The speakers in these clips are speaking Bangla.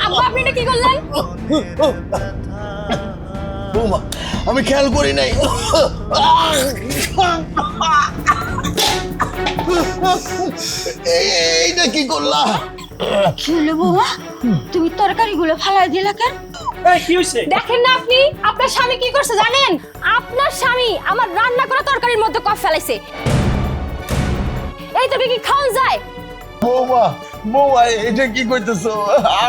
আব্বা আপনি এটা কি করলেন? বৌমা আমি খেয়াল করি নাই। এইটা কি করলা? কি হলো বাবা, তুমি তরকারিগুলো ফালাই দিলা কেন? কি হইছে? দেখেন না আপনি আপনার স্বামী কি করছে জানেন? আপনার স্বামী আমার রান্না করা তরকারির মধ্যে কফ ফেলাইছে। এই তরকারি কি খাওয়া যায়? বৌমা বৌমা এটা কি কইতেছো?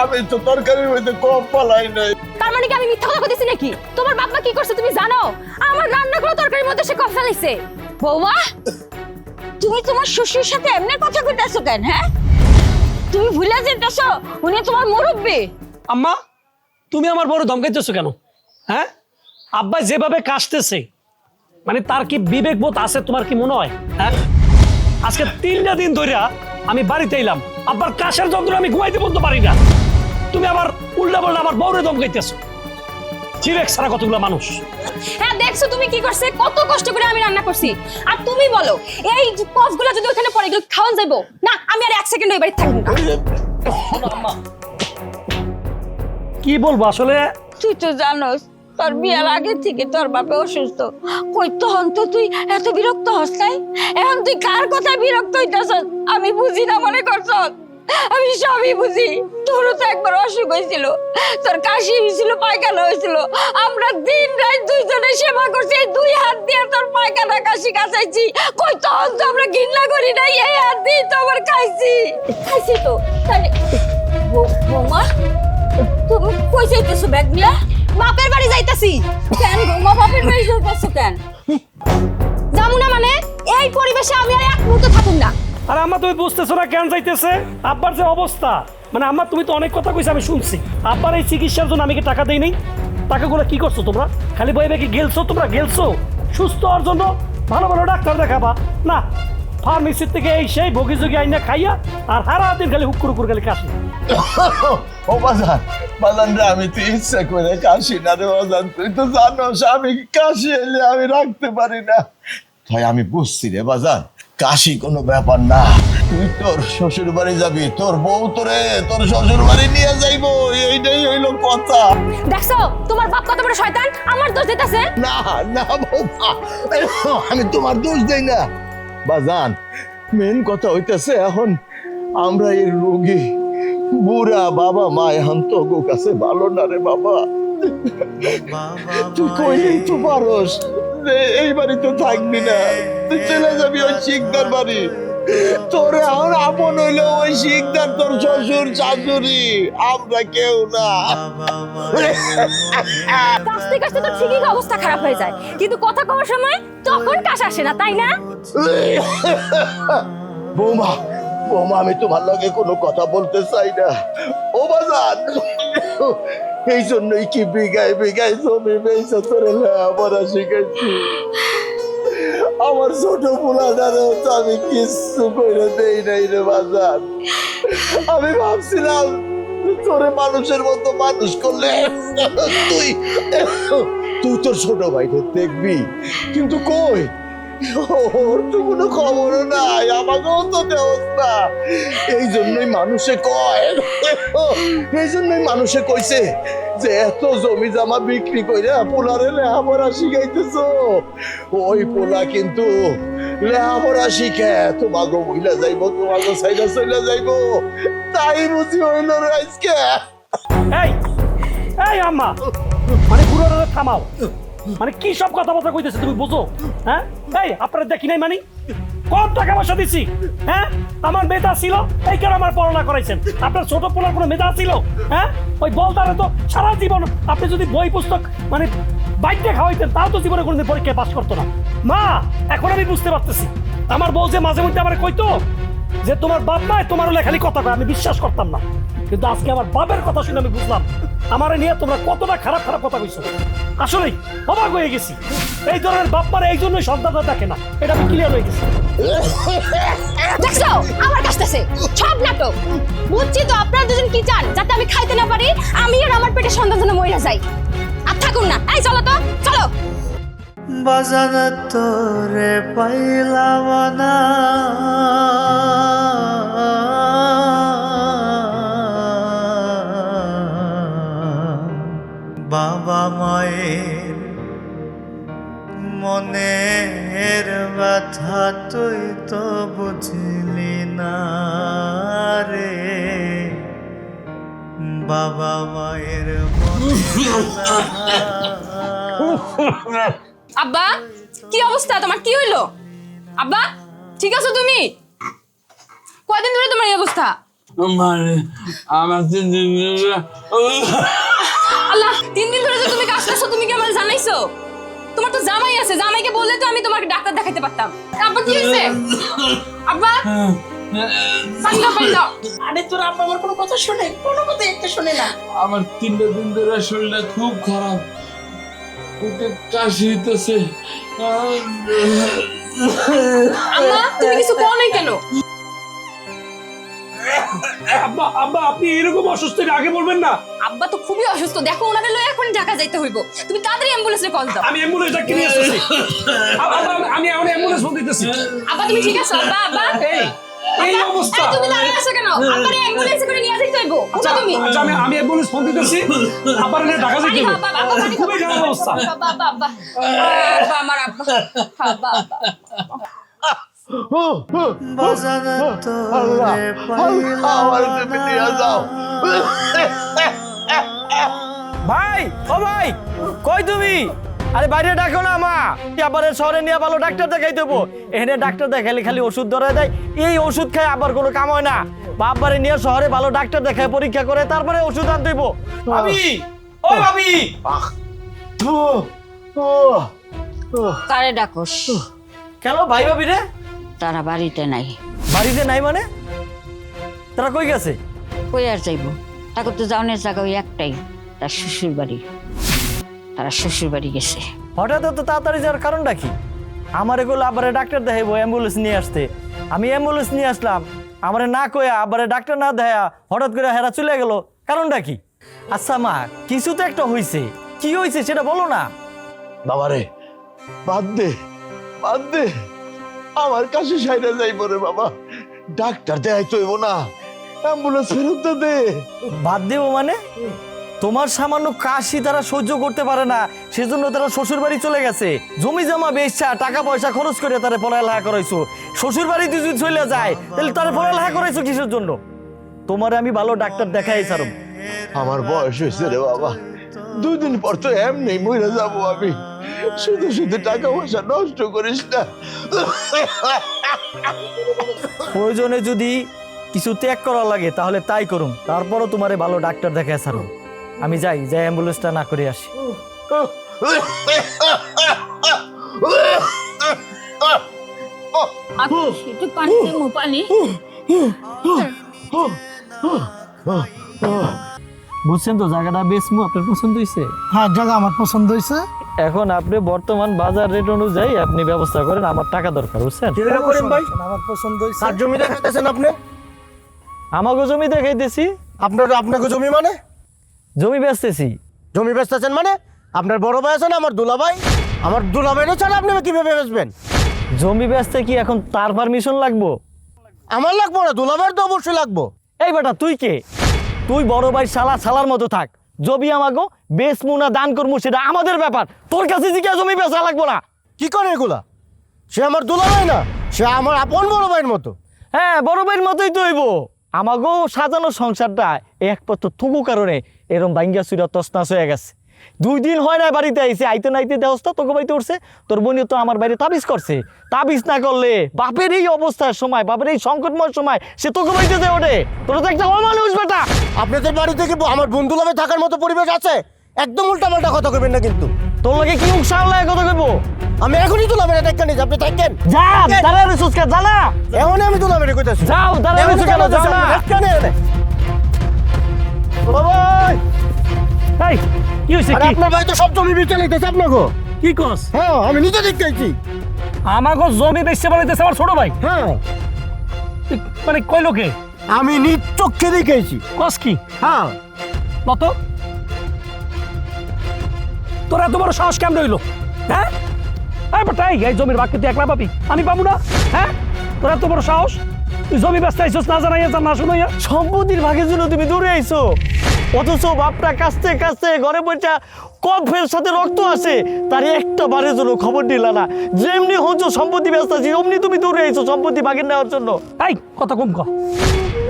আমি তো তরকারির মধ্যে কম পালাই নাই। তার মানে কি আমি মিথ্যা কথা কইতেছি নাকি? তোমার বাবা কি করছে তুমি জানো? আমার রান্না করা তরকারির মধ্যে সে কফ ফেলাইছে। বৌমা তুমি তোমার শ্বশুরের সাথে এমনি কথা কইতাছো কেন? হ্যাঁ তুমি ভুলে যেতেছো উনি তোমার মুরব্বি। আম্মা তুমি আমার বড় ধমকাইতেছো কেন? হ্যাঁ আব্বা যেভাবে কাশতেছে মানে তার কি বিবেকবোধ আছে তোমার কি মনে হয়? হ্যাঁ আজকে 3টা দিন ধরে আমি বাড়িতে এলাম, আব্বার কাশের যন্ত্র আমি ঘুমাইতে বলতে পারি না, তুমি আবার উল্টা বললে আমার বউরে ধমকাইতেছো। চিরেক সারা কতগুলো মানুষ। হ্যাঁ দেখছো তুমি কি করছে, কত কষ্ট করে আমি রান্না করছি। আর তুমি বলো এই কফগুলো যদি ওখানে পড়ে গেল খাওয়া যাবো না? আমি আর 1 সেকেন্ড ওই বাড়ি থাকবো না। কি বলবো আসলে? তুই তো জানোস তোর বিয়ার আগে থেকে তোর বাপে অসুস্থ, কই তখন তো তুই এত বিরক্ত হস নাই, এখন তুই কার কথা বিরক্ত হইতাছ? আমি বুঝি না মনে করছ? আমি সবই বুঝি। তোরও তো একবার অসুখ হয়েছিল, তোর কাশি হয়েছিল, পায়খানা হয়েছিল, আমরা দিন রাত দুইজনে সেবা করছি, এই 2 হাত দিয়ে তোর পায়খানা কাশি কাচাইছি। কই তখন তো আমরা ঘৃণা করি নাই, এই হাত দিয়ে তো আমার খাইছি তো। তাহলে বৌমা তুমি কই যাইতেছো ব্যাগ নিয়া? বাপের বাড়ি যাইতাছি। কেন বৌমা বাপের বাড়ি যাইতেছো কেন? যাবো না মানে এই পরিবেশে আমি আর 1 মুহূর্ত থাকুম না। আর আম্মা তুমি বুঝতেছো না কেন যাইতেছে? আব্বার যে অবস্থা, মানে আম্মা তুমি তো অনেক কথা কইছো আমি শুনছি। আব্বার এই চিকিৎসার জন্য আমি কি টাকা দেই নাই? টাকাগুলো কি করছো তোমরা? খালি বইবে কি গেলছো তোমরা? গেলছো সুস্থ হওয়ার জন্য ভালো ভালো ডাক্তার দেখাবা না, ফার্মেসির থেকে এই সেই ভোগী যোগী আইনা খাইয়া আর হারা দিন খালি হুকুর খালি কাশি। ও বাজান বাজান রে, আমি তো ইচ্ছা করে কাশি না রে বাজান, তুই তো জানোস আমি কাশি এলে আমি রাখতে পারি না। তাই আমি বুঝছি রে বাজান, কাশি কোনো ব্যাপার না। তুই তোর শ্বশুর বাড়ি যাবি, তোর বউ তোরে তোর শ্বশুর বাড়ি নিয়ে যাইবো, এইটাই হইলো কথা। দেখছো তোমার বাপ কত বড় শয়তান, আমার দোষ দিতেছে। না না বৌমা, আমি তোমার দোষ দেই না বাজান। মেন কথা হইতেছে এখন আমরা এই রোগী বুড়া বাবা মা এখন তো গো কাছে ভালো না রে বাবা। তুই কইলেই তো পারস যে এই বাড়িতে থাকবি না, তুই চলে যাবি ওই শিকদার বাড়ি। তোর এখন আপন হইলো ওই শিকদার, তোর শ্বশুর শাশুড়ি, আমরা কেউ না। কাশতে কাশতে তো ঠিকই অবস্থা খারাপ হয়ে যায়, কিন্তু কথা কওয়ার সময় তখন কাশ আসে না, তাই না? বৌমা বৌমা আমি তোমার লগে কোনো কথা বলতে চাই না ও বাজান। এই জন্যই কি বিঘায় বিঘায় জমি বেচে তোরে লেখাপড়া শিখাইছি। আমার ছোট পোলাটারেও তো আমি কিচ্ছু করে দেই নাই রে বাজান। আমি ভাবছিলাম তোরে মানুষের মতো মানুষ করলে তুই তুই তোর ছোট ভাইকে দেখবি, কিন্তু কই ওর তো কোনো খবরও নাই, আমাকেও তো দেওস না। এই জন্যই মানুষে কইছে যে এত জমি জমা বিক্রি কইরা পোলারে লেখাপড়া শিখাইতেছো। ওই পোলা কিন্তু লেখাপড়া শিখে তোমাকে মহিলা যাইবো, তোমাকে সাইডা চলে যাইবো, তাই বুঝি হইল রে আজকে। এই এই আম্মা মানে পুরো থামাও, মানে কি সব কথাবার্তা কইতেছে তুমি বুঝো? হ্যাঁ এই আপনারা দেখি নাই মানে কত টাকা পয়সা দিছি? হ্যাঁ আমার মেধা ছিল এই কারণে আমার পড়াশোনা করাইছেন। আপনার ছোট পোলার কোনো মেধা ছিল? হ্যাঁ ওই বলতারে তো সারা জীবন আপনি যদি বই পুস্তক মানে বাইকটা খাওয়াইতেন তাও তো জীবনে কোনোদিন পরীক্ষায় পাস করতো না। মা এখন আমি বুঝতে পারতেছি আমার বউ যে মাঝে মধ্যে আমার কইতো যে তোমার বাপ নাই তোমার হলে খালি কথা কয়, আমি বিশ্বাস করতাম না। কিন্তু আজকে আমার বাপের কথা শুনে আমি বুঝলাম আমারে নিয়ে তোমরা কতটা খারাপ খারাপ কথা কইছো। আসলেই অবাক হয়ে গেছি। এই ধরনের বাপ মারা এই জন্যই সন্তানরা দেখে না, এটা আমি ক্লিয়ার হয়ে গেছি। দেখছো আমার কাছতেছে সব নাটক। বুঝছি তো আপনারা দুজন কি চান, যাতে আমি খাইতে না পারি, আমি আর আমার পেটে সন্তান যেন মরে যাই। আর থাকুন না, এই চলো তো চলো। বাজান তোরে পাইলাম না, বাবা মায়ের মনের ব্যথা তুই তো বুঝলি না রে, বাবা মায়ের মনের আব্বা কি অবস্থা তোমার, কি হইলো? আব্বা ঠিক আছো তুমি? কয়দিন ধরে তোমার এই অবস্থা? আমার 3 দিন আল্লাহ, 3 দিন ধরে যে তুমি কাশতেছো, তুমি কি আমাকে জানাইছো? তোমার তো জামাই আছে, জামাইকে বললে তো আমি তোমাকে ডাক্তার দেখাইতে পারতাম। আব্বা কি হইছে? আব্বা পানি দাও। আরে তোর আব্বা আমার কোনো কথা শোনে? কোনো কথা একটা শোনে না। আমার 3 দিন ধরে শরীরটা খুব খারাপ, ওকে কাশি হইতেছে। আম্মা তুমি কিছু কও নাই কেন? আব্বা আব্বা আপনি এরকম অসুস্থ এটা আগে বলবেন না। আব্বা তো খুবই অসুস্থ, দেখো ওনারে লয়ে এখন ঢাকা যাইতে হইব। তুমি তাড়াতাড়ি অ্যাম্বুলেন্সে কল দাও। আমি অ্যাম্বুলেন্স ডাকি নিয়ে আসতেছি। আমি এখন অ্যাম্বুলেন্স ফোন দিতেছি। আব্বা তুমি ঠিক আছো? আব্বা আব্বা এই অবস্থা। এই তুমি দাঁড়িয়ে আছো কেন? আব্বারে অ্যাম্বুলেন্সে করে নিয়ে যাইতে হইব। আচ্ছা তুমি আমি অ্যাম্বুলেন্স ফোন দিতেছি। আবার এনে ঢাকা যাইতে হবে। খুবই খারাপ অবস্থা। আব্বা আব্বা আব্বা আমার আব্বা আব্বা আব্বা বাজান আল্লাহ, তোরে আল্লাহ, আমার তুমি নিয়ে যাও। ভাই ও ভাই কই তুমি? আরে বাইরে ডাকো না মা, আবার শহরে নিয়ে ভালো ডাক্তার দেখাই দেবো। এখানে ডাক্তার দেখাইলে খালি ওষুধ ধরে দেয়, এই ওষুধ খায় আবার কোনো কাম হয় না। বাপবারে নিয়ে শহরে ভালো ডাক্তার দেখায়, পরীক্ষা করে তারপরে ওষুধ আনতে দেবো। ভাবি ও ভাবি, কারে ডাকস? কেন ভাই ভাবি রে? তারা বাড়িতে নাই। বাড়িতে নাই মানে? তারা কই গেছে? কই আর যাইব? তাকে তো যাওয়ার জায়গা ওই একটাই, তার শ্বশুর বাড়ি। তারা শ্বশুর বাড়ি গেছে। হঠাৎ এত তাড়াতাড়ি যাওয়ার কারণটা কি? আমার এগুলো আবার ডাক্তার দেখাইবো, অ্যাম্বুলেন্স নিয়ে আসতে। আমি অ্যাম্বুলেন্স নিয়ে আসলাম, আমারে না কয়া আবার ডাক্তার না দেখা হঠাৎ করে হেরা চলে গেল, কারণটা কি? আচ্ছা মা, কিছু তো একটা হয়েছে, কি হয়েছে সেটা বলো না। বাবারে বাদ দে, বাদ দে, আমার কাছে সাইডে যাইব রে বাবা। ডাক্তার দেখাই তো হইব না, অ্যাম্বুলেন্স ফেরত দে। বাদ দেবো মানে? তোমার সামান্য কাশি তারা সহ্য করতে পারে না, সেজন্য তারা শ্বশুর বাড়ি চলে গেছে। জমি জমা বেচা টাকা পয়সা খরচ করে তারা পড়ালেখা করাইছো। শ্বশুর বাড়িতে যদি চলে যায় তাহলে তারা পড়ালেখা করাইছো কিসের জন্য? তোমারে আমি ভালো ডাক্তার দেখাই ছাড়ব। আমার বয়স হয়েছে রে বাবা, 2 দিন পর তো এমনি মরে যাবো আমি। শুধু শুধু টাকা পয়সা নষ্ট করিস না। প্রয়োজনে যদি কিছু ত্যাগ করা লাগে তাহলে তাই করুন, তারপরও তোমারে ভালো ডাক্তার দেখায় ছাড়ুন। আমি যাই অ্যাম্বুলেন্সটা না করে আসি। একটু পানি দেবো, পানি। বুঝছেন তো জায়গাটা বেশ আপনার পছন্দ হয়েছে? হ্যাঁ, জায়গা আমার পছন্দ হয়েছে। এখন আপনি বর্তমান বাজার রেট অনুযায়ী আপনি ব্যবস্থা করেন, আমার টাকা দরকার, বুঝছেন? আমার পছন্দ হয়েছে। তার জমি দেখাইতেছেন আপনি? আমাকে জমি দেখাইতেছি। আপনাকে জমি মানে? জমি বেচতেছি। জমি বেচতেছেন মানে? আপনার বড় ভাই আছে না, আমার দুলাভাই? আমার দুলাভাইও ছাড়া আপনি কিভাবে বেচবেন? জমি বেচতে কি এখন তার পারমিশন লাগবো? আমার লাগবো না, দুলাভাইয়ের তো অবশ্যই লাগবো। এই বেটা তুই কে? তুই বড় ভাই শালার মতো থাক। জমি আমাকে বেচমু না দান করবো সেটা আমাদের ব্যাপার, তোর কাছে জিজ্ঞাসা জমি বেচা লাগবো না। কি করে এগুলা? সে আমার দুলাভাই না, সে আমার আপন বড় ভাইয়ের মতো। হ্যাঁ, বড় ভাইয়ের মতোই তো হইব। আমাকেও সাজানো সংসারটা একপত্র থুকু কারণে এরম ভাঙ্গা চুরা তসনাস হয়ে গেছে। 2 দিন হয় না বাড়িতে আইছে, আইতে নাইতে দেহস্তা তোকে বাড়িতে উঠছে। তোর বোনও তো আমার বাড়িতে তাবিজ করছে। তাবিজ না করলে বাপের এই অবস্থার সময়, বাপের এই সংকটময় সময় সে তোকে বাড়িতে যায় ওঠে। তোর তো একটা অমানুষ বেটা। আপনাদের বাড়িতে কি আমার বন্ধু লাভে থাকার মতো পরিবেশ আছে? একদম উল্টাপাল্টা কথা করবেন না কিন্তু। তোর লগে কি উৎসাহ লাগে কথা কইবো? আমি এখনই তো লাভের একটা নিয়ে আপনি থাকেন। যা দাঁড়া রে সুস্কা জানা। এখনই আমি তো লাভের কইতাছি। যাও দাঁড়া রে সুস্কা যাও না। বাবা এই কি হইছে আরে কি আপনার ভাই তো সব জমি বিচে নিতেছে আপনাকে। কি কস হ্যাঁ আমি নিজে দেখতে আইছি। আমাগো জমি বেচতে বলাইতেছে আমার ছোট ভাই হ্যাঁ মানে কইলো কে আমি নিজ চোখে দেখেছি। কস কি হ্যাঁ মত তোর এত বড় সাহস কেমন হইলো হ্যাঁ তাই এই জমির বাকি তুই একলা পাবি আমি পাবো না হ্যাঁ তোর এত বড় সাহস তুই জমি ব্যস্ত আইসস না জানাইয়া না শুনাইয়া সম্পত্তির ভাগের জন্য তুমি দূরে আইছো, অথচ বাপটা কাছতে কাছতে ঘরে বইটা কফের সাথে রক্ত আসে তার একটা বারের জন্য খবর দিলা না। যেমনি হচ্ছ সম্পত্তি ব্যস্ত আছি অমনি তুমি দূরে আইছো সম্পত্তি ভাগের নেওয়ার জন্য। এই কথা কম কর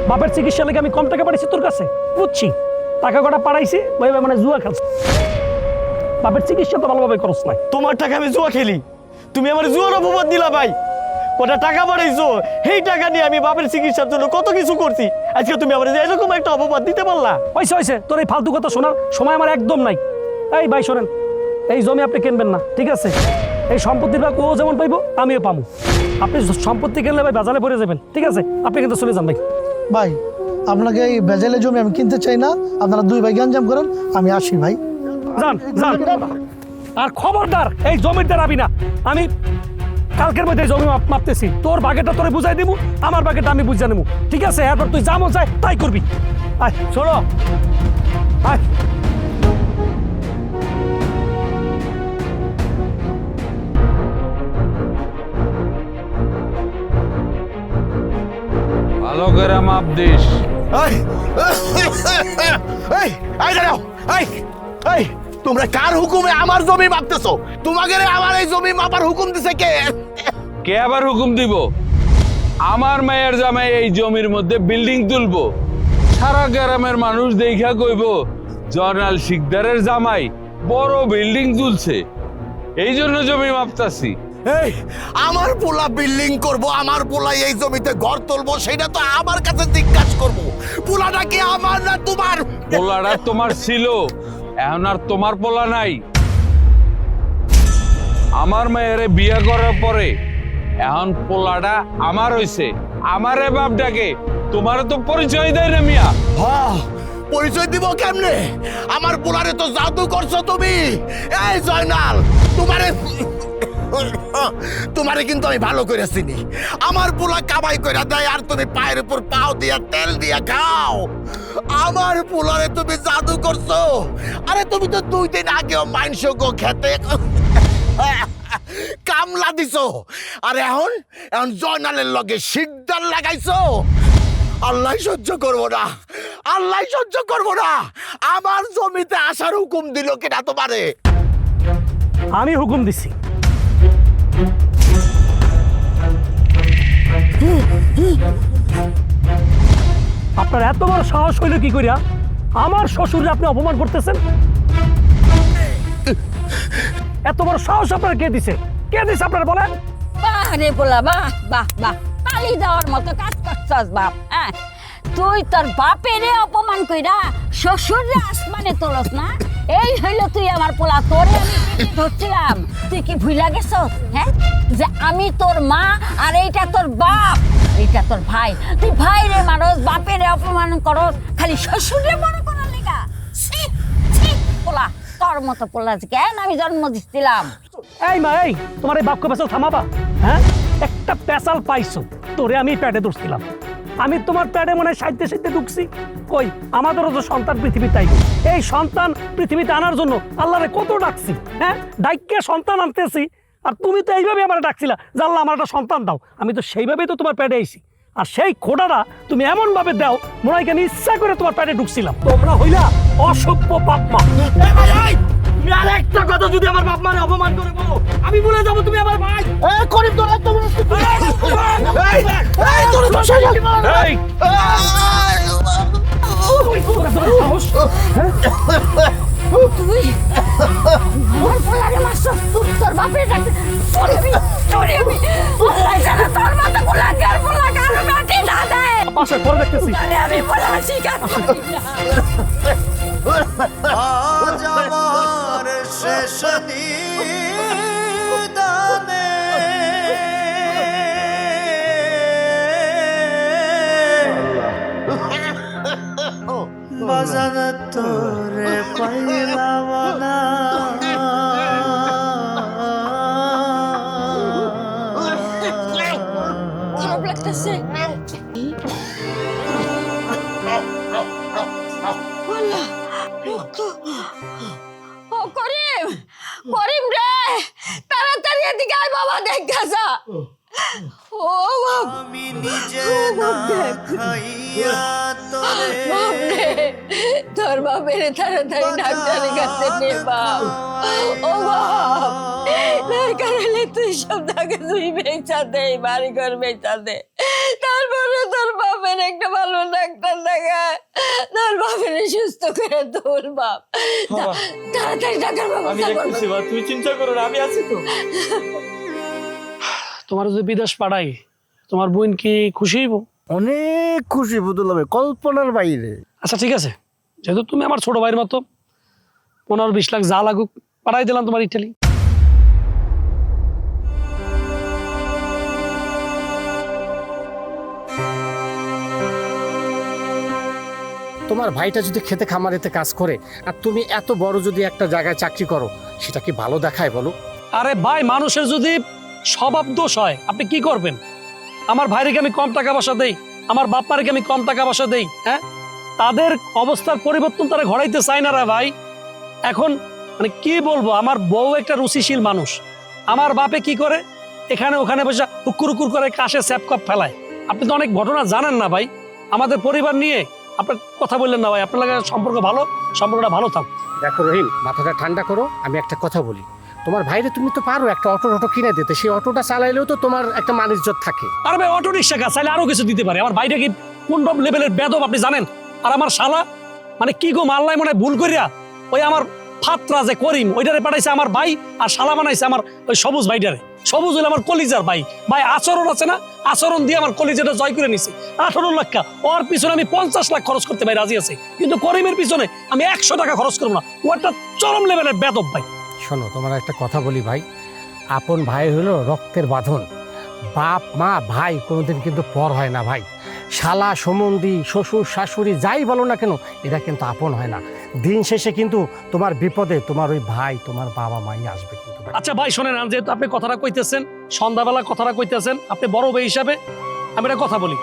বাপের চিকিৎসা লেগে আমি কম টাকা পাঠাইছি তোর কাছে বুঝছি টাকা কটা পাঠাইছি ভাই মানে জুয়া খেলছি বাপের চিকিৎসা তো ভালোভাবে খরচ নাই তোমার টাকা আমি জুয়া খেলি, তুমি আমার জুয়ার অপবাদ দিলা ভাই। কটা টাকা বাড়াইছো সেই টাকা নিয়ে আমি বাপের চিকিৎসার জন্য কত কিছু করছি, আজকে তুমি আমার এরকম একটা অপবাদ দিতে পারলা। হয়েছে তোর এই ফালতু কথা শোনার সময় আমার একদম নাই। এই ভাই শোনেন এই জমি আপনি কিনবেন না ঠিক আছে, এই সম্পত্তির ভাগ ও যেমন পাইবো আমিও পাবো। আপনি সম্পত্তি কিনলে ভাই বাজারে পড়ে যাবেন ঠিক আছে, আপনি কিন্তু চলে যান ভাই। ভাই আপনাকে এই বেজালে জমি আমি কিনতে চাই না, আপনারা দুই ভাই গ্যাঞ্জাম করেন, আমি আসি ভাই। যান যান আর খবরদার এই জমির দাঁড়াবি না, আমি কালকের মধ্যে এই জমি মাপতেছি, তোর বাগেটা তোরে বুঝাই দিব আমার বাগেটা আমি বুঝা নেবো ঠিক আছে, এরপর তুই যা মন চায় তাই করবি। আয় শোনো আয় ভালো করে মাপ দিস। এই এই এই দাঁড়াও এই এই তোমরা কার হুকুমে আমার জমি মাপতেছো? তোমাকে আমার এই জমি মাপার হুকুম দিছে কে? কে আবার হুকুম দিব? আমার মেয়ের জামাই এই জমির মধ্যে বিল্ডিং তুলবো, সারা গ্রামের মানুষ দেখা কইব জয়নাল শিকদারের জামাই বড় বিল্ডিং তুলছে, এই জন্য জমি মাপতাছি। এই আমার পোলা বিল্ডিং করব, আমার পোলা এই জমিতে ঘর তুলবো, সেটা তো আমার কাছে জিজ্ঞাসা করব। পোলাটা কি আমার না তোমার? পোলাটা তোমার ছিল, এখন আর তোমার পোলা নাই। আমার মেয়েরে বিয়ে করার পরে এখন পোলাটা আমার হইছে, আমারে বাপটাকে তোমার তো পরিচয় দেয় না মিয়া। হ্যাঁ পরিচয় দিব কেমনে? আমার পোলারে তো জাদু করছো তুমি। এই জয়নাল তোমারে কিন্তু আমি ভালো করে চিনি। আমার পোলা কামাই করে দেয় আর তুমি পায়ের উপর পাও দিয়া তেল দিয়া খাও। আমার পোলারে তুমি জাদু করছো। আরে তুমি তো 2 দিন আগেও মাংস গো খেতে কামলা দিছো, আর এখন জয়নালের লগে শিকদার লাগাইছো। আল্লাহ সহ্য করবো না, আল্লাহ সহ্য করবো না। আমার জমিতে আসার হুকুম দিল কিনা তোমারে? আমি হুকুম দিছি। আপনার এত বড় সাহস হইল কি করিয়া আমার শ্বশুরে আপনি অপমান করতেছেন? এত বড় সাহস আপনার কে দিছে? কে দিছে আপনার বলেন? বাহ রে পোলা বাহ বাহ বাহ, তালি দেওয়ার মতো কাজ করছস বাপ। হ্যাঁ তুই তোর বাপেরে অপমান কইরা শ্বশুরে আসমানে তোলস না? এই হইল তুই আমার পোলা, তোরে আমি ধরছিলাম, তুই কি ভুইলা গেছস? হ্যাঁ যে আমি তোর মা আর এইটা তোর বাপ, এইটা তোর ভাই, তুই ভাই রে মারস, বাপেরে অপমান করস, খালি শ্বশুরে বড় করার লেগা। ছি ছি পোলা, তোর মতো পোলা কেন আমি জন্ম দিছিলাম? এই মা এই তোমার এই বাপকে পেছাল থামাবা? হ্যাঁ একটা পেছাল পাইছো, তোরে আমি প্যাডে ধরছিলাম, আমি তোমার প্যাডে মনে হয় সাইতে সাইতে ঢুকছি। কই আমাদেরও তো সন্তান পৃথিবীতে আইবে, এই সন্তান পৃথিবীতে আনার জন্য আল্লাহরে কত ডাকছি, হ্যাঁ ডাইকে সন্তান আনতেছি, আর তুমি তো এইভাবে আমার ডাকছিলা যে আল্লাহ আমার একটা সন্তান দাও, আমি তো সেইভাবেই তো তোমার প্যাডে আইছি। আর সেই খোঁটাটা তুমি এমন ভাবে দাও মনে হয় আমি ইচ্ছা করে তোমার প্যাডে ঢুকছিলাম। তোমরা হইলা অসভ্য বাপ মা। তুমি আর একটা কথা যদি আমার বাপ মারে অপমান করে বলো আমি বলে যাবো তুমি আমার ভাই। করিম তোর এত বড় এই তুই আমার পোলারে মারছস, তোর বাপের কাছে তোরে আমি আল্লাহ জানে তোর মতো পোলা কার পোলা কার মাটি না দেয়। পাশে পরে দেখতেছি। আরে আমি পোলা শিকার আজ আমার শেষ দিন। পাবো না খারাপ লাগতেছে আল্লাহ, রক্ত। ও করিম, করিম রে, তাড়াতাড়ি এদিকে আয় বাবা, দেখা যা। ও বাপ, আমি নিজে না খাইয়া তোরে বাপরে, তোর বাপের তাড়াতাড়ি ডাক্তারের কাছে নে বাপ। ও বাপ, দরকার হলে তুই সব টাকা তুই বেচা দে, বাড়ি ঘর বেচা দে, তারপরে তোর বাপের একটা ভালো ডাক্তার দেখায়, তোর বাপের সুস্থ করে তোর বাপ। তাড়াতাড়ি টাকার ব্যবস্থা কর। তুমি চিন্তা করো না, আমি আছি তো। তোমার যদি বিদেশ পাঠাই, তোমার বোন কি খুশি হইব? অনেক খুশি বুদুল ভাই, কল্পনার বাইরে। আচ্ছা ঠিক আছে, যেহেতু তুমি আমার ছোট ভাইয়ের মতো, 15-20 লাখ যা লাগুক পাঠাই দিলাম তোমার ইটালি। তোমার ভাইটা যদি খেতে খামারেতে কাজ করে আর তুমি এত বড় যদি একটা জায়গায় চাকরি করো, সেটা কি ভালো দেখায় বলো? আরে ভাই, মানুষের যদি স্বভাব দোষ হয় আপনি কি করবেন? আমার ভাইকে আমি কম টাকা পয়সা দেই, আমার বাপ্পারকে আমি কম টাকা পয়সা দেই, হ্যাঁ? তাদের অবস্থার পরিবর্তন তারা ঘটাইতে চায় না রে ভাই। এখন মানে কি বলবো, আমার বউ একটা রুচিশীল মানুষ, আমার বাপে কি করে এখানে ওখানে বসে হুকুর হুকুর করে কাশে স্যাপকপ ফেলায়। আপনি তো অনেক ঘটনা জানেন না ভাই, আমাদের পরিবার নিয়ে আপনার কথা বললেন না ভাই। আপনার লাগে সম্পর্ক ভালো, সম্পর্কটা ভালো থাক। দেখো রহিম, মাথাটা ঠান্ডা করো, আমি একটা কথা বলি। তোমার ভাইরে তুমি তো পারো একটা অটো কিনে দিতে, সেই অটোটা চালাইলেও তো তোমার একটা মান ইজ্জত থাকে। আর ভাই অটো রিক্সা কাজ চাইলে আরো কিছু দিতে পারে। আমার ভাইটা কি কোন লেভেলের বেদব আপনি জানেন? আর আমার শালা মানে কি গো, মাল্লাই মনে হয় ভুল করিয়া ওই আমার ফাতরা যে করিম ওইটারে পাঠাইছে আমার ভাই, আর শালা বানাইছে আমার ওই সবুজ ভাইটারে। সবুজ হইলে আমার কলিজার ভাই। ভাই আচরণ আছে না, আচরণ দিয়ে আমার কলিজাটা জয় করে নিছে। 18 লাখ টাকা ওর পিছনে আমি 50 লাখ খরচ করতে ভাই রাজি আছি, কিন্তু করিমের পিছনে আমি 100 টাকা খরচ করবো না। ও একটা চরম লেভেলের বেদব ভাই। শোনো, তোমার একটা কথা বলি ভাই, আপন ভাই হলো রক্তের বাঁধন। বাপ মা ভাই কোনোদিন কিন্তু পর হয় না ভাই। শালা সম্বন্ধী শ্বশুর শাশুড়ি যাই বলো না কেন, এটা কিন্তু আপন হয় না। দিন শেষে কিন্তু তোমার বিপদে তোমার ওই ভাই, তোমার বাবা মাই আসবে কিন্তু ভাই। আচ্ছা ভাই শোনেন, যেহেতু আপনি কথাটা কইতেছেন, সন্ধ্যাবেলা কথাটা কইতেছেন, আপনি বড় ভাই হিসাবে আমি একটা কথা বলি।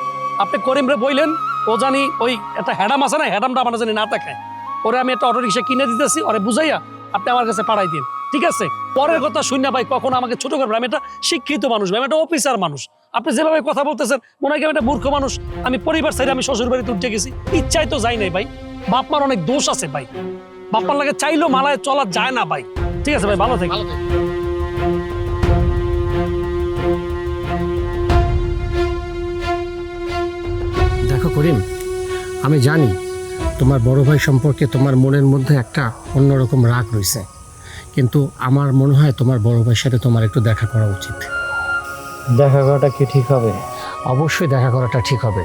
আপনি করিমরে বললেন ও জানি ওই একটা হ্যাডাম আছে না, হ্যাডামটা আমার জানি না দেখায়, ওরে আমি একটা অটো রিক্সা কিনে দিতেছি, ওরে বুঝাইয়া আপনি আমার কাছে পাঠাই দিন, ঠিক আছে? পরের কথা শুনে ভাই কখনো আমাকে ছোট করবেন। আমি একটা শিক্ষিত মানুষ ভাই, আমি একটা অফিসার মানুষ। আপনি যেভাবে কথা বলতেছেন মনে হয় আমি একটা মূর্খ মানুষ। আমি পরিবার ছেড়ে আমি শ্বশুর বাড়িতে উঠে গেছি, ইচ্ছাই তো যাই নাই ভাই। বাপমার অনেক দোষ আছে ভাই, বাপমার লাগে চাইলেও মালায় চলা যায় না ভাই। ঠিক আছে ভাই, ভালো থেকে। দেখো করিম, আমি জানি তোমার বড় ভাই সম্পর্কে তোমার মনের মধ্যে একটা অন্যরকম রাগ রয়েছে, কিন্তু আমার মনে হয় তোমার বড় ভাইয়ের সাথে তোমার একটু দেখা করা উচিত। দেখা করাটা কি ঠিক হবে? অবশ্যই দেখা করাটা ঠিক হবে।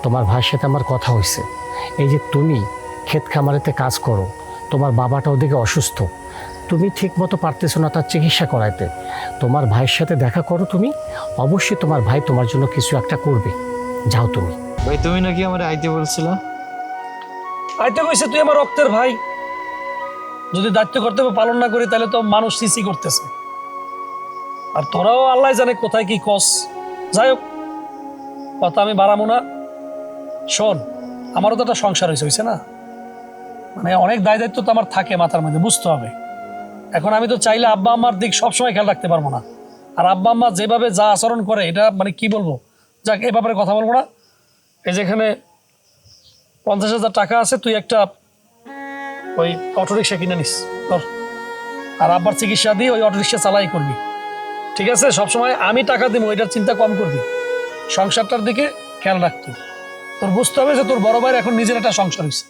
তোমার ভাইয়ের সাথে আমার কথা হয়েছে, এই যে তুমি ক্ষেত খামারেতে কাজ করো, তোমার বাবাটা ওদিকে অসুস্থ, তুমি ঠিক মতো পারতেছো না তার চিকিৎসা করাইতে, তোমার ভাইয়ের সাথে দেখা করো তুমি, অবশ্যই তোমার ভাই তোমার জন্য কিছু একটা করবে। যাও তুমি। ভাই তুমি নাকি আমার আইতে বলছিলা? আইতে কইছে তুই আমার রক্তের ভাই, যদি দায়িত্ব কর্তব্য পালন না করি তাহলে তো মানুষ সিসি করতেছে। আর তোরাও আল্লাহ জানে কোথায় কি কস। যাই হোক, কথা আমি বাড়াবো না। শোন, আমারও তো একটা সংসার হয়েছে না, মানে অনেক দায় দায়িত্ব তো আমার থাকে মাথার মধ্যে, বুঝতে হবে। এখন আমি তো চাইলে আব্বা আম্মার দিক সবসময় খেয়াল রাখতে পারবো না। আর আব্বা আম্মা যেভাবে যা আচরণ করে এটা মানে কি বলবো, যাক এ ব্যাপারে কথা বলবো না। এই যেখানে 50,000 টাকা আছে, তুই একটা ওই অটোরিক্সা কিনে নিস তোর, আর আব্বার চিকিৎসা দিয়ে ওই অটোরিক্সা চালাই করবি, ঠিক আছে? সবসময় আমি টাকা দিব, ওইটার চিন্তা কম করবি, সংসারটার দিকে খেয়াল রাখতি। তোর বুঝতে হবে যে তোর বড় ভাইয়ের এখন নিজের একটা সংসার হয়েছে।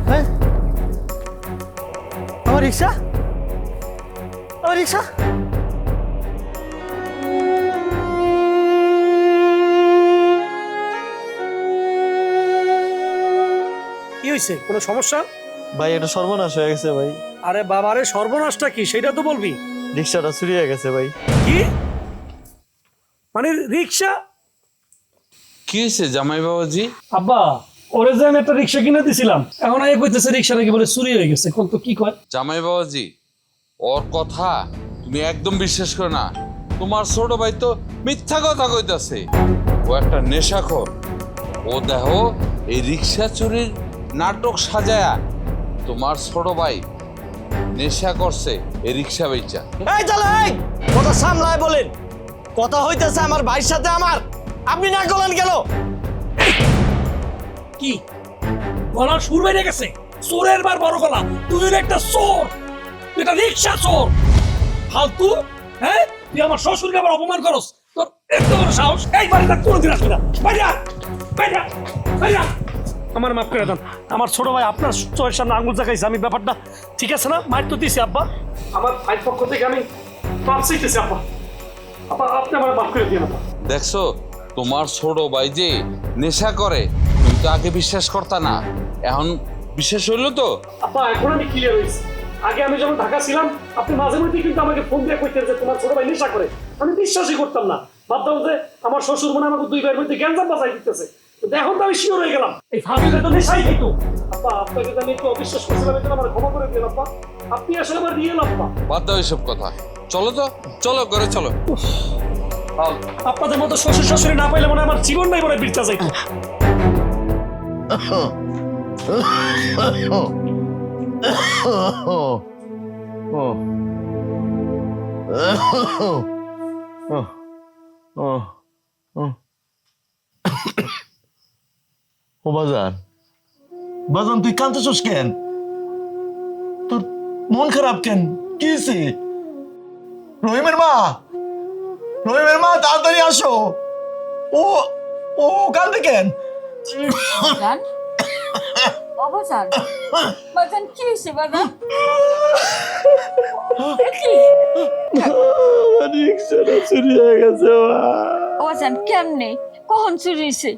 হ্যাঁ, আমার রিক্সা, আমার রিক্সা। কি হয়েছে? কোনো সমস্যা? ভাই এটা সর্বনাশ হয়ে গেছে ভাই, আরে বাবারে, সর্বনাশটা কি সেটা তো বলবি। রিক্সাটা চুরি হয়ে গেছে ভাই। কি মানে রিক্সা? কি হয়েছে জামাই বাবাজি? আব্বা, ওরে যে আমি একটা রিক্সা কিনে দিছিলাম, এখন আগে কইতেছে রিক্সা নাকি বলে চুরি হয়ে গেছে। কোন তো কি কয়? জামাই বাবাজি, ওর কথা তুমি একদম বিশ্বাস করো না। তোমার ছোট ভাই তো মিথ্যা কথা কইতাছে। ও একটা নেশাখোর। ও দেখো এই রিক্সা চুরির নাটক সাজায়া তোমার ছোট ভাই নেশা করছে এই রিক্সা বেচা। এই চলো, এই কথা সামলায় বলেন। কথা হইতেছে আমার ভাইয়ের সাথে আমার, আপনি না করলেন কেন? কি গলার সুর বেড়ে গেছে? চোরের বার বড় গলা, তুই একটা চোর, তুই একটা রিক্সা চোর, ফালতু। হ্যাঁ, তুই আমার শ্বশুরকে আবার অপমান করস? তোর এত বড় সাহস! এই বাড়িতে কোনোদিন আসবি না। বাইরা বাইরা বাইরা। আমার মাফ করে দেন, আমার ছোট ভাই আপনার চোখের সামনে আঙুল জাগাইছে। আমি ব্যাপারটা ঠিক আছে না? মাইর তো দিছি আব্বা, আমার ভাইয়ের পক্ষ থেকে আমি মাফ চাইতেছি আব্বা। আব্বা আপনি আমার মাফ করে দিন আব্বা। দেখছো তোমার ছোট ভাই যে নেশা করে, তুমি তো আগে বিশ্বাস করতা না, এখন বিশ্বাস হইলো তো? আপা এখন আমি ক্লিয়ার হয়েছি। আগে আমি যখন ঢাকা ছিলাম, আপনি মাঝে মধ্যে কিন্তু আমাকে ফোন দিয়ে কইতেন যে তোমার ছোট ভাই নেশা করে। আমি বিশ্বাসই করতাম না, ভাবতাম যে আমার শ্বশুর মনে আমাকে দুই ভাইয়ের মধ্যে গ্যাঞ্জাম বাজাই দিতেছে। কিন্তু এখন তো আমি শিওর হয়ে গেলাম এই ফাঁকিটা তো নেশাই খেতো। আপা আপনাকে তো আমি একটু অবিশ্বাস করছিলাম, এটা আমার ক্ষমা করে দিন আপা। আপনি আসলে আমার রিয়েল আপা। বাদ দাও এসব কথা, চলো তো, চলো ঘরে চলো। আপনাদের মতো শ্বশুর শাশুড়ি না পাইলে মনে হয় আমার জীবনটাই মনে বিরতা যাইতো। ও বাজান, বাজান তুই কাঁদতেছস কেন? তোর মন খারাপ কেন? কি হয়েছে? রহিমের মা, রহিমের মা তাড়াতাড়ি আসো। ও ও কাঁদে কেন? বাজান, ও বাজান, বাজান কি হয়েছে বাজান? কি? রিক্সাটা চুরি হয়ে গেছে মা। ও বাজান কেমনে, কখন চুরি হয়েছে?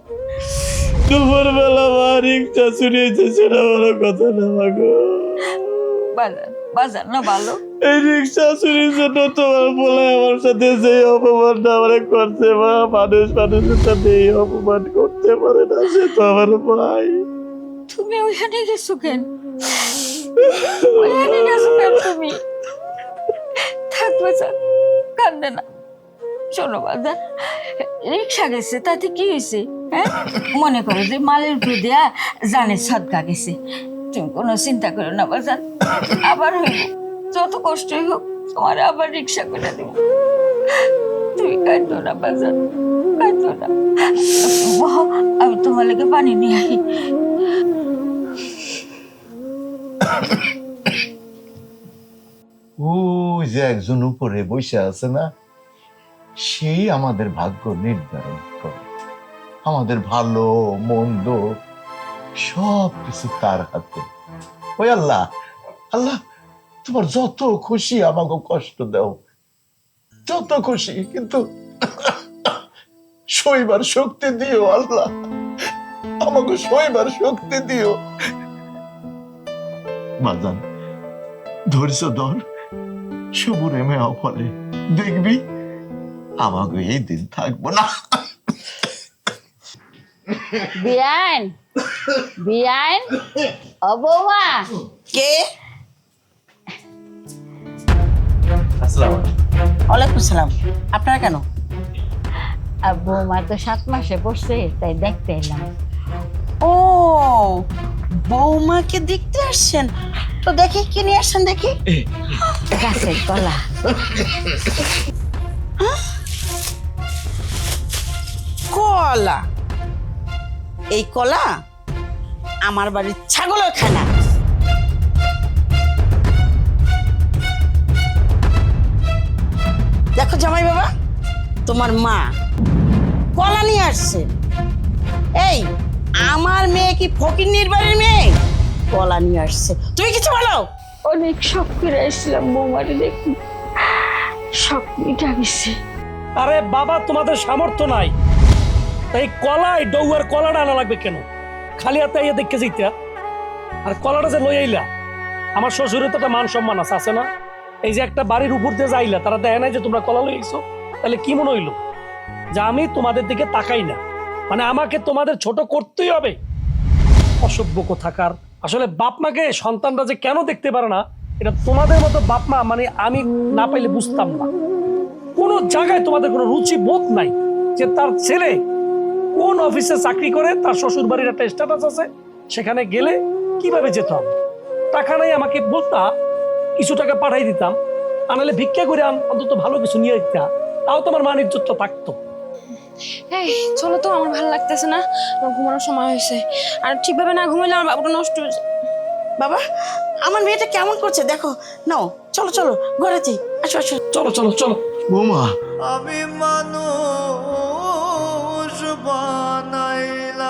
দুপুরবেলা মা রিক্সা চুরি হয়েছে, সেটা বড় কথা না মাগো। বাজান, বাজান না ভালো। এই রিক্সা চুরির জন্য তোমার বলে আমার সাথে যে অপমানটা আমার করছে মা, মানুষ মানুষের সাথে এই অপমান করতে পারে না, সে তো আমার ভাই। তুমি ওইখানে গেছো কেন? ওইখানে গেছো কেন তুমি? থাক বাজান, কান্দে না। শোনো বাজান, রিক্সা গেছে তাতে কি হয়েছে? হ্যাঁ, মনে করো যে মালের উপর দেয়া জানের সদকা গেছে। তুমি কোনো চিন্তা করো না বাজান, আবার হইব, যত কষ্টই হোক তোমার আবার রিক্সা করে দেব। তুমি কাঁদো না বাজান, কাঁদো না। আমি তোমার লেগে পানি নিয়ে আসি। ওই যে একজন উপরে বসে আছে না, সেই আমাদের ভাগ্য নির্ধারণ করে। আমাদের ভালো মন্দ সব কিছু তার হাতে। ওই আল্লাহ, আল্লাহ তোমার যত খুশি আমাকে কষ্ট দাও, যত খুশি, কিন্তু সইবার শক্তি দিও আল্লাহ, আমাকে সইবার শক্তি দিও। বাজান ধৈর্য ধর, সবুরে মেয়া ফলে দেখবি আমাকে এই দিন থাকবো না। বিয়ান, বিয়ান, ও বৌমা। কে? আসসালামু আলাইকুম। ওয়ালাইকুম সালাম। আপনারা কেন? বৌমা তো 7 মাসে পড়ছে, তাই দেখতে এলাম। ও, বৌমাকে দেখতে আসছেন? তো দেখি কি নিয়ে আসছেন দেখি। গাছের কলা। কলা? এই কলা আমার বাড়ির ছাগলের খানা। দেখো জামাই বাবা, তোমার মা কলা নিয়ে আসছে। এই আমার মেয়ে কি ফকিন্নির বাড়ির মেয়ে? কলা নিয়ে আসছে, তুমি কিছু বলো? অনেক শখ করে আসলাম বৌমারে দেখি, শখ মিটা গেছে। আরে বাবা, তোমাদের সামর্থ্য নাই, তাই কলাই ডৌয়ার কলাটা আনা লাগবে কেন? খালি হাতে ইয়ে দেখে যেতে। আর কলাটা যে লই আইলা, আমার শ্বশুরের তো একটা মান সম্মান আছে না? এই যে একটা বাড়ির উপর দিয়ে যাইলা, তারা দেখে নাই যে তোমরা কলা লই আইছো, তাহলে কি মনে হইলো যে আমি তোমাদের দিকে তাকাই না, মানে আমাকে তোমাদের ছোট করতেই হবে? অসভ্য কোথাকার। আসলে বাপ মাকে সন্তানরা যে কেন দেখতে পারে না, এটা তোমাদের মতো বাপ মা মানে আমি না পাইলে বুঝতাম না। কোনো জায়গায় তোমাদের কোনো রুচি বোধ নাই যে তার ছেলে কোন অফিসে চাকরি করে, তার শ্বশুর বাড়ির একটা স্ট্যাটাস আছে, সেখানে গেলে কিভাবে যেতে হবে। টাকা নাই আমাকে বলতা, কিছু টাকা পাঠাই দিতাম, আনালে ভিক্ষা করে অন্তত ভালো কিছু নিয়ে দিতা, তাও তোমার মান ইজ্জতটা থাকতো। এই চলো তো, আমার ভালো লাগতেছে না, আমার ঘুমানোর সময় হয়েছে। আর ঠিকভাবে না ঘুমাইলে আমার বাবুটা নষ্ট হয়ে যায়। বাবা, আমার মেয়েটা কেমন করছে দেখো। নাও চলো চলো ঘরে যাই, আসো আসো। চলো চলো চলো। বৌমা আমি মানুষ বানাইলাম,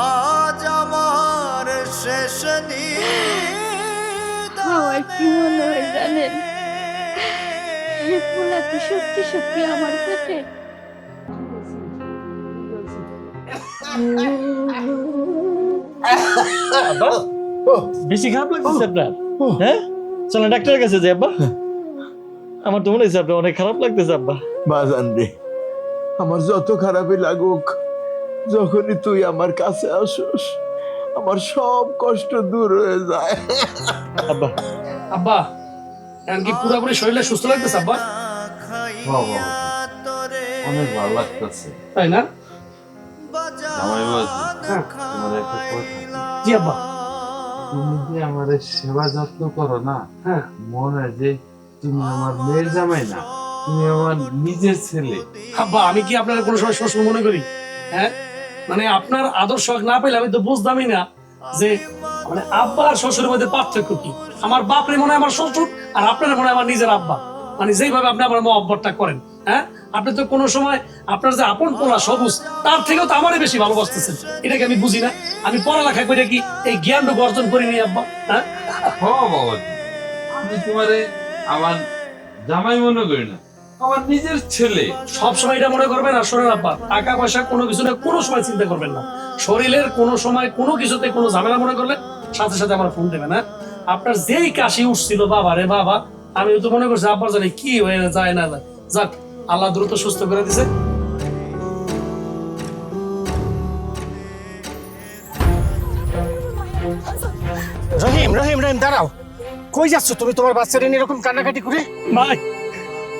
আজ আমার শেষ আমার কি মনে হয় জানেন, এই পোলা কি সত্যি সত্যি আমার পেটে? বেশি খারাপ লাগতেছে আপনার? হ্যাঁ, চলেন ডাক্তারের কাছে যাই আব্বা। আমার তো মনে হচ্ছে আপনার অনেক খারাপ লাগতেছে আব্বা। বাজান রে, আমার যত খারাপই লাগুক, যখনই তুই আমার কাছে আসিস আমার সব কষ্ট দূর হয়ে যায়। আব্বা আব্বা এখন কি পুরোপুরি শরীরে সুস্থ লাগতেছে আব্বা? অনেক ভালো লাগতেছে, তাই না? জামাই বাবু, তোমার একটা কথা, জি আব্বা। তুমি যে আমার সেবা যত্ন করো না, হ্যাঁ, মনে হয় যে তুমি আমার মেয়ের জামাই না, তুমি আমার নিজের ছেলে। আব্বা আমি কি আপনার কোনো সময় শ্বশুর মনে করি? হ্যাঁ, মানে আপনার আদর্শ না পেলে আমি তো বুঝতামই না যে মানে আব্বা আর শ্বশুরের মধ্যে পার্থক্য কি। আমার বাপরে মনে হয় আমার শ্বশুর, আর আপনার মনে হয় আমার নিজের আব্বা। মানে যেইভাবে আপনি আমার মহব্বতটা করেন, হ্যাঁ, আপনি তো কোনো সময় আপনার যে আপন পোলা সবুজ, তার থেকেও তো আমারই বেশি ভালোবাসতেছেন। এটাকে আমি বুঝি না? আমি পড়ালেখা করে কি এই জ্ঞানটুকু অর্জন করিনি আব্বা? হ্যাঁ, বাবা, আমি তোমারে আমার জামাই মনে করি না, আমার নিজের ছেলে। সবসময় এটা মনে করবেন। আর শোনেন আব্বা, টাকা পয়সা কোনো কিছু না, কোনো সময় চিন্তা করবেন না। শরীরের কোনো সময় কোনো কিছুতে কোনো ঝামেলা মনে করলে সাথে সাথে আমার ফোন দেবেন। হ্যাঁ, আপনার যেই কাশি উঠছিল বাবা রে বাবা, আমি তো মনে করছি আব্বার জানি কি হয়ে যায় না যায়। যাক, আল্লাহ দ্রুত সুস্থ করে দিছে। রহিম রহিম রহিম দাঁড়াও, কই যাচ্ছ তুমি তোমার বাচ্চাটা নিয়ে এরকম কান্নাকাটি করে? ভাই,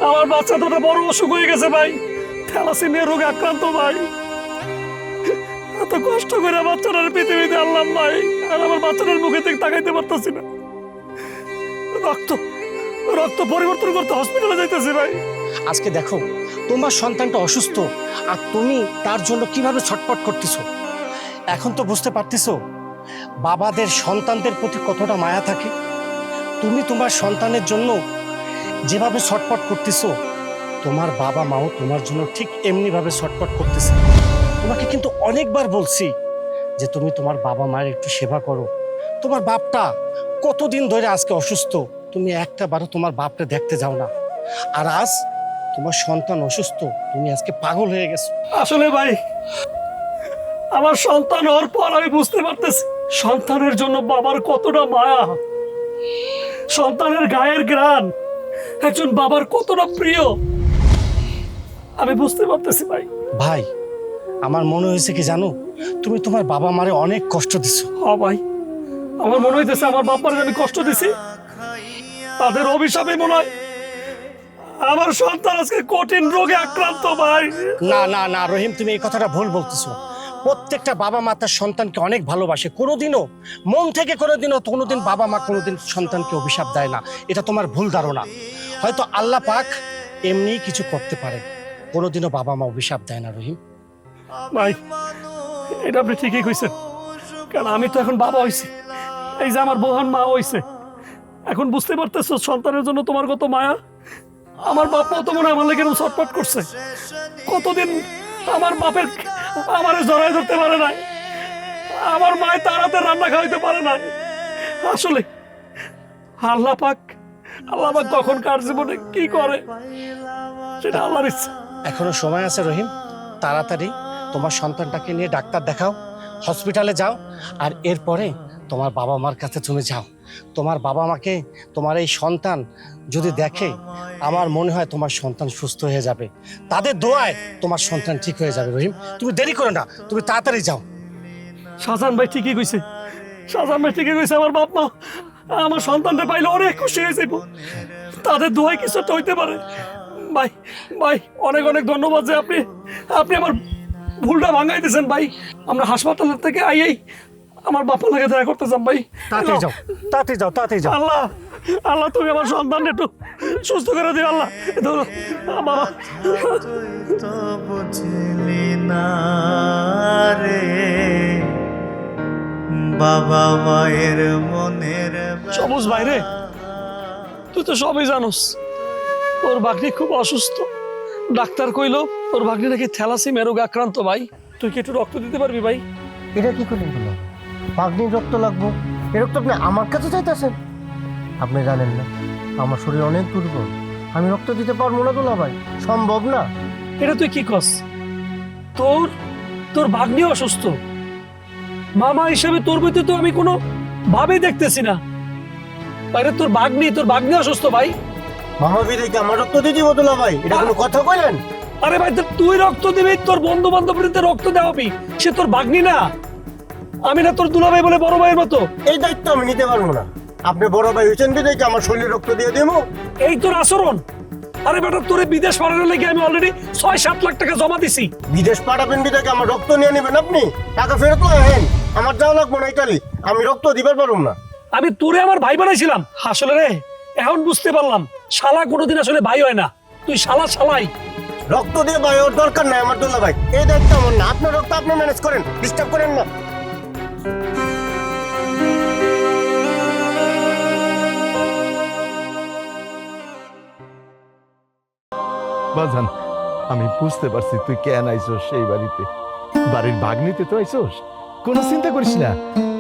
আমার বাচ্চা তো বড় অসুখ হয়ে গেছে ভাই, থ্যালাসেমিয়া রোগে আক্রান্ত ভাই। এত কষ্ট করে বাচ্চাটার পৃথিবীতে আনলাম ভাই, আর আমার বাচ্চাটার মুখে থেকে তাকাইতে পারতেছি না। রক্ত রক্ত পরিবর্তন করতে হসপিটালে যাইতেছি ভাই। আজকে দেখো তোমার সন্তানটা অসুস্থ, আর তুমি তার জন্য কিভাবে ছটফট করতেছো। এখন তো বুঝতে পারতেছো বাবাদের সন্তানদের প্রতি কতটা মায়া থাকে। তুমি তোমার সন্তানের জন্য যেভাবে ছটফট করতেছো, তোমার বাবা মাও তোমার জন্য ঠিক এমনি ভাবে ছটফট করতেছে। তোমাকে কিন্তু অনেকবার বলছি যে তুমি তোমার বাবা মায়ের একটু সেবা করো। তোমার বাপটা কতদিন ধরে আজকে অসুস্থ, তুমি একটা বারো তোমার বাপটা দেখতে যাও না। আর আজ তোমার সন্তান অসুস্থ, তুমি আজকে পাগল হয়ে গেছো। আসলে ভাই, আমার সন্তান হওয়ার পর আমি বুঝতে পারতেছি সন্তানের জন্য বাবার কতটা মায়া, সন্তানের গায়ের ঘ্রাণ একজন বাবার কতটা প্রিয় আমি বুঝতে পারতেছি ভাই। ভাই, আমার মনে হয়েছে কি জানো, তুমি তোমার বাবা মারে অনেক কষ্ট দিছো। হ্যাঁ ভাই, আমার মনে হইতেছে আমার বাবার আমি কষ্ট দিছি, তাদের অভিশাপে মনে হয় আমার সন্তান আজকে কঠিন রোগে আক্রান্ত ভাই। না না না রহিম, তুমি এই কথাটা ভুল বলতেছো। প্রত্যেকটা বাবা মা তার সন্তানকে অনেক ভালোবাসে, কোনোদিনও মন থেকে কোনোদিন বাবা মা কোনোদিন সন্তানকে অভিশাপ দেয় না। এটা তোমার ভুল ধারণা। হয়তো আল্লাহ পাক এমনি কিছু করতে পারে, কোনোদিনও বাবা মা অভিশাপ দেয় না রহিম। ভাই, এটা আপনি ঠিকই কইছেন, কারণ আমি তো এখন বাবা হইছি, এই যে আমার বোহান মা হইছে। এখন বুঝতে পারতেছো সন্তানের জন্য তোমার কত মায়া। আমার বাপও তো মনে হয় আমার লেগে ছটফট করছে। কতদিন আমার বাপের আমারে জড়াই ধরতে পারে নাই, আমার মায় তার হাতে রান্না খাওয়াইতে পারে না। আসলে আল্লাহ পাক কখন কার জীবনে কি করে সেটা আল্লাহর ইচ্ছা। এখনো সময় আছে রহিম, তাড়াতাড়ি তোমার সন্তানটাকে নিয়ে ডাক্তার দেখাও। হসপিটালে যাও, আর এরপরে তোমার বাবা মার কাছে তুমি যাও। তোমার বাবা মাকে তোমার এই সন্তান যদি দেখে, আমার মনে হয় তোমার সন্তান সুস্থ হয়ে যাবে। তাদের দোয়ায় তোমার সন্তান ঠিক হয়ে যাবে। রহিম, তুমি দেরি করো না, তুমি তাড়াতাড়ি যাও। শাহজাহান ভাই ঠিকই কইছে, শাহজাহান ভাই ঠিকই কইছে। আমার বাপ মা আমার সন্তানটা পাইলে অনেক খুশি হয়ে যাইব, তাদের দোয়ায় কিছু একটা হইতে পারে। ভাই ভাই অনেক অনেক ধন্যবাদ যে আপনি আপনি আমার ভুলটা ভাঙাই দিয়েছেন ভাই। আমরা হাসপাতালের থেকে আইয়াই আমার বাপা লাগে দেখা করতে চান ভাই। তাড়াতাড়ি যাও, তাড়াতাড়ি যাও, তাড়াতাড়ি যাও। আল্লাহ আল্লাহ তুমি আমার সন্তানটা একটু সুস্থ করে দিও আল্লাহ। বাবা তুই তো বুঝলি না রে বাবা মায়ের মনের সবুজ ভাই রে, তুই তো সবই জানোস, তোর ভাগ্নি খুব অসুস্থ। ডাক্তার কইলো তোর ভাগ্নি নাকি থ্যালাসিমিয়া রোগে আক্রান্ত ভাই। তুই কি একটু রক্ত দিতে পারবি ভাই? এটা কি করলেন বলো? ভাগ্নির রক্ত লাগবো, এ রক্ত আপনি আমার কাছে চাইতেছেন? আপনি জানেন না আমার শরীর অনেক দুর্বল, আমি রক্ত দিতে পারবো না দুলা ভাই, সম্ভব না। এটা তুই কি কস? তোর তোর ভাগ্নি অসুস্থ, মামা হিসেবে তোর প্রতি তো আমি কোনো ভাবেই দেখতেছি না। বাইরে তোর ভাগ্নি অসুস্থ ভাই। মামা বিদেকে আমার রক্ত দিয়ে দিব দুলা ভাই, এটা কোনো কথা কইলেন? আরে ভাই তুই রক্ত দিবি, তোর বন্ধু বান্ধবীতে রক্ত দেওয়াবি, সে তোর ভাগ্নি না। আমি না তোর দুলা ভাই বলে বড় ভাইয়ের মতো। এই দায়িত্ব আমি নিতে পারবো না। আপনি বড় ভাই হয়েছেন বিদেকে আমার শরীরে রক্ত দিয়ে দেবো? এই তোর আচরণ। আরে বেটা তোরে বিদেশ পাঠানোর লাগি আমি অলরেডি 6-7 লাখ টাকা জমা দিছি। বিদেশ পাঠাবেন বিদেকে আমার রক্ত নিয়ে নেবেন আপনি? টাকা ফেরত নেন, আমার যাওয়া লাগবো না ইতালি, আমি রক্ত দিবার পারবো না। আমি তোরে আমার ভাই বানাইছিলাম আসলে রে, এখন বুঝতে পারলাম শালা কোনোদিন আসলে ভাই হয় না, তুই শালাই। রক্ত দিয়ে ভাই ওর দরকার নাই আমার দুলা ভাই, এই দায়িত্ব আমার না। আপনার রক্ত আপনি ম্যানেজ করেন, ডিস্টার্ব করেন না। বাজান, আমি বুঝতে পারছি তুই কেন আইসোস সেই বাড়িতে। বাড়ির ভাগ্নিতে তো আইসোস, কোনো চিন্তা করিস না।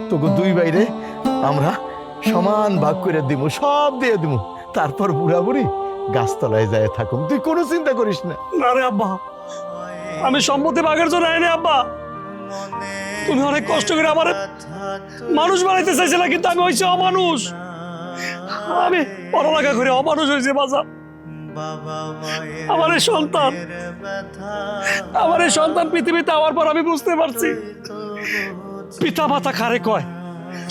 তোকে দুই বাইরে আমরা সমান ভাগ করে দিব, সব দিয়ে দিব। তারপর বুড়া বুড়ি গাছতলায় যায় থাকুম, তুই কোনো চিন্তা করিস না। না রে আব্বা, আমি সম্মতি ভাগের জন্য আইনি আব্বা। তুমি অনেক কষ্ট করে আমার মানুষ বানাইতে চাইছিলে, কিন্তু আমি হয়েছি অমানুষ। আমি পড়ালেখা করে অমানুষ হয়েছে বাজার। আমার এই সন্তান পৃথিবীতে আমার পর আমি বুঝতে পারছি পিতা মাতা কারে কয়,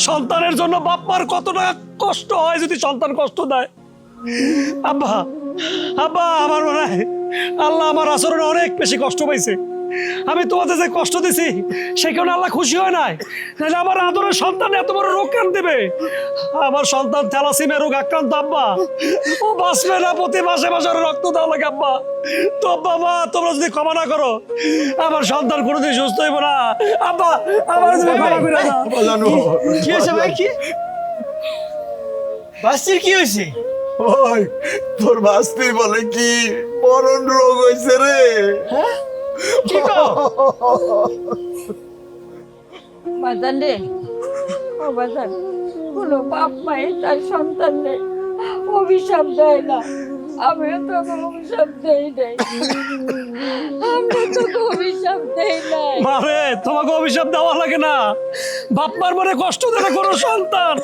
সন্তানের জন্য বাপ মার কতটা কষ্ট হয় যদি সন্তান কষ্ট দেয়। আব্বা আব্বা আমার মনে হয় আল্লাহ আমার আচরণে অনেক বেশি কষ্ট পাইছে। আমি তোমাদের যে কষ্ট দিছি সেখানে আল্লাহ খুশি হয় নাই, তাহলে আমার আদরের সন্তান এত বড় রোগ কেন দেবে? আমার সন্তান থ্যালাসিমিয়া রোগ আক্রান্ত আব্বা, ও বাঁচবে না, প্রতি মাসে মাসে রক্ত দেওয়া লাগে আব্বা। তো বাবা তোমরা যদি ক্ষমা না করো আমার সন্তান কোনোদিন সুস্থ হইব না আব্বা। আমার যদি ক্ষমা করে দাও। কি হয়েছে ভাই? কি বাস্তির কি হয়েছে? ওই তোর ভাস্তি বলে কি মরণ রোগ হয়েছে রে। হ্যাঁ কি কও? বাজান রে, ও বাজান, কোনো বাপ মায়ের তার সন্তানদের অভিশাপ দেয় না। আমিও তো অভিশাপ দেই নাই, আমরা তো অভিশাপ দেই নাই। মারে তোমাকে অভিশাপ দেওয়া লাগে না। বাপ্পার মনে কষ্ট দেবে কোনো সন্তান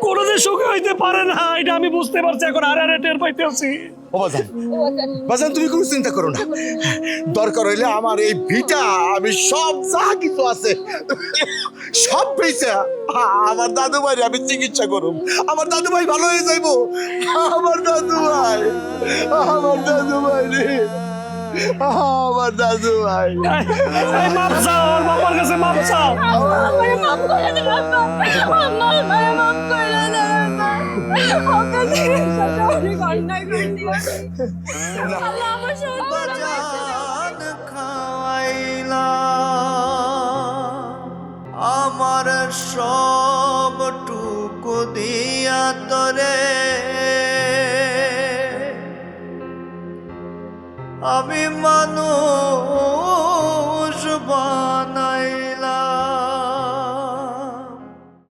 কোনোদিন সুখী হইতে পারে না, এটা আমি বুঝতে পারছি এখন। আরে টের পাইতেছি। ও বাজান, বাজান তুমি কোনো চিন্তা করো না। দরকার হইলে আমার এই ভিটা আমি সব যা কিছু আছে সব পেয়েছে আমার দাদু ভাই আমি চিকিৎসা করব। আমার দাদু ভাই ভালো হয়ে যাইবো। আমার দাদু ভাই রে, আমার দাদু ভাই। এই মাপ চাও, ওর বাবার কাছে মাপ চাও। আমারে মাফ করে দে বাবা, আমারে মাফ করে দে বাবা। ওকে সাথে অনেক অন্যায় করছি। আল্লাহ আমার সন্তান জান খাওয়াইলা আমার সবটুকু দিয়া তরে আমি মানুষ